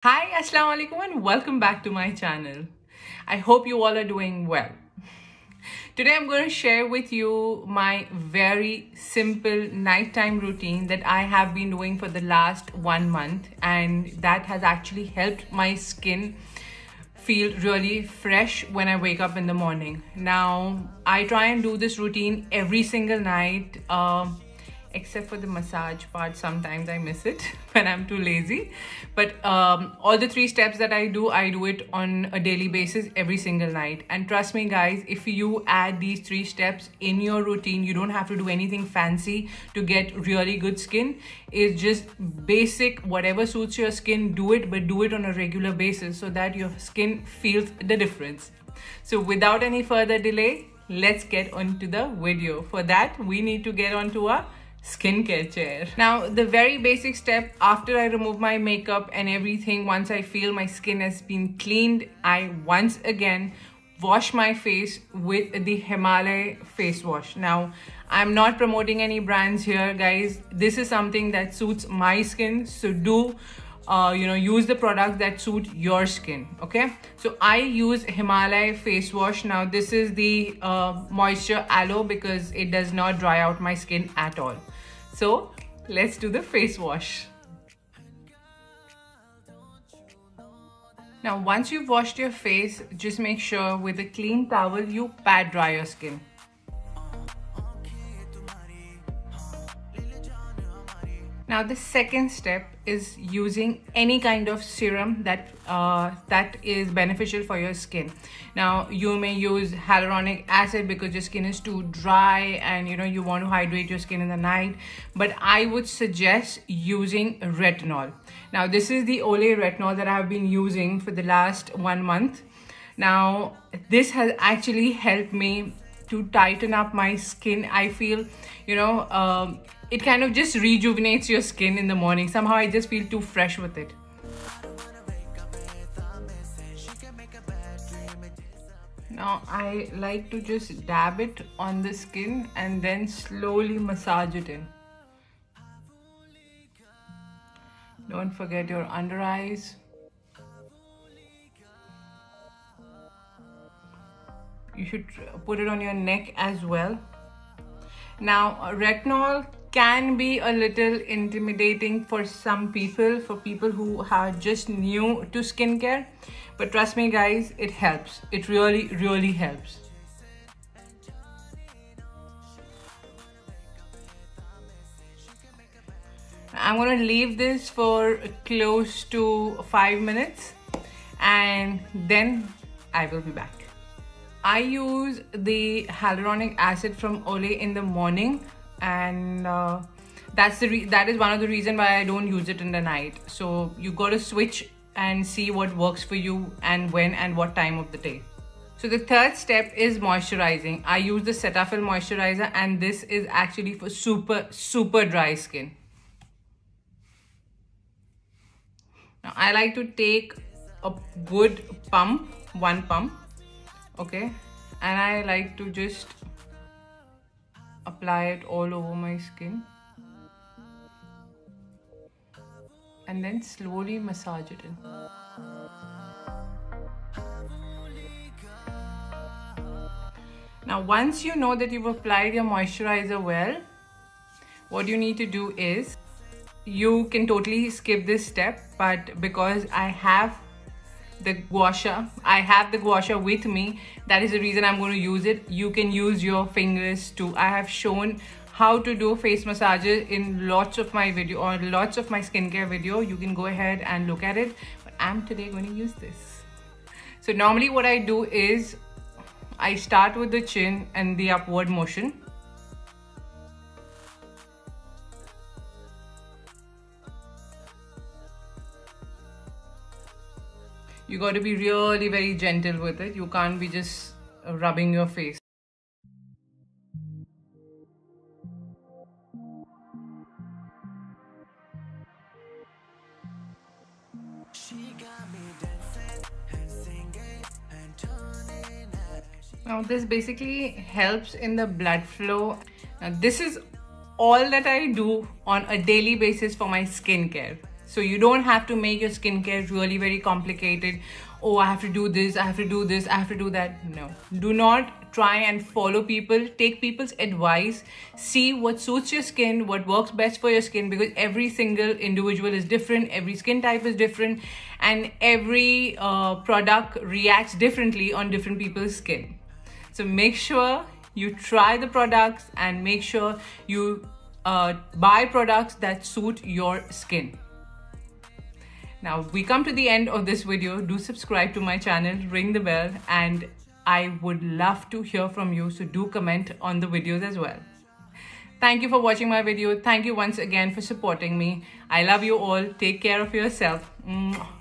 Hi, Assalamualaikum and welcome back to my channel. I hope you all are doing well. Today I'm going to share with you my very simple nighttime routine that I have been doing for the last 1 month, and that has actually helped my skin feel really fresh when I wake up in the morning. Now, I try and do this routine every single night. Except for the massage part, sometimes I miss it when I'm too lazy, but all the 3 steps that I do it on a daily basis every single night. And trust me guys, if you add these 3 steps in your routine, you don't have to do anything fancy to get really good skin. It's just basic, whatever suits your skin, do it, but do it on a regular basis so that your skin feels the difference. So without any further delay, let's get on to the video. For that, we need to get onto our skincare chair. Now, the very basic step after I remove my makeup and everything, once I feel my skin has been cleaned, I once again wash my face with the Himalay face wash. Now, I'm not promoting any brands here, guys. This is something that suits my skin, so do use the products that suit your skin. Okay, so I use Himalaya face wash. Now this is the moisture aloe because it does not dry out my skin at all. So let's do the face wash. Now once you've washed your face, just make sure with a clean towel you pat dry your skin. Now the second step is using any kind of serum that is beneficial for your skin. Now you may use hyaluronic acid because your skin is too dry and you want to hydrate your skin in the night, but I would suggest using retinol. Now this is the Olay retinol that I have been using for the last 1 month. Now this has actually helped me to tighten up my skin. I feel it kind of just rejuvenates your skin in the morning. Somehow I just feel too fresh with it. Now I like to just dab it on the skin and then slowly massage it in. Don't forget your under eyes. You should put it on your neck as well. Now, retinol can be a little intimidating for some people, for people who are just new to skincare. But trust me guys, it helps. It really, really helps. I'm going to leave this for close to 5 minutes and then I will be back. I use the hyaluronic acid from Olay in the morning, and that is one of the reasons why I don't use it in the night. So you got to switch and see what works for you and when and what time of the day. So the third step is moisturizing. I use the Cetaphil moisturizer, and this is actually for super dry skin. Now I like to take a good pump, 1 pump. Okay, and I like to just apply it all over my skin and then slowly massage it in. Now once you know that you've applied your moisturizer well, what you need to do is, you can totally skip this step, but because I have the gua sha with me, that is the reason I'm going to use it. You can use your fingers too. I have shown how to do face massages in lots of my video or lots of my skincare video. You can go ahead and look at it, but I'm today going to use this. So normally what I do is I start with the chin and the upward motion. You got to be really very gentle with it. You can't be just rubbing your face. Now this basically helps in the blood flow. Now this is all that I do on a daily basis for my skincare. So you don't have to make your skincare really very complicated. Oh, I have to do this, I have to do this, I have to do that. No, do not try and follow people. Take people's advice. See what suits your skin, what works best for your skin, because every single individual is different, every skin type is different, and every product reacts differently on different people's skin. So make sure you try the products and make sure you buy products that suit your skin. Now we come to the end of this video. Do subscribe to my channel, ring the bell, and I would love to hear from you. So do comment on the videos as well. Thank you for watching my video. Thank you once again for supporting me. I love you all. Take care of yourself. Mwah.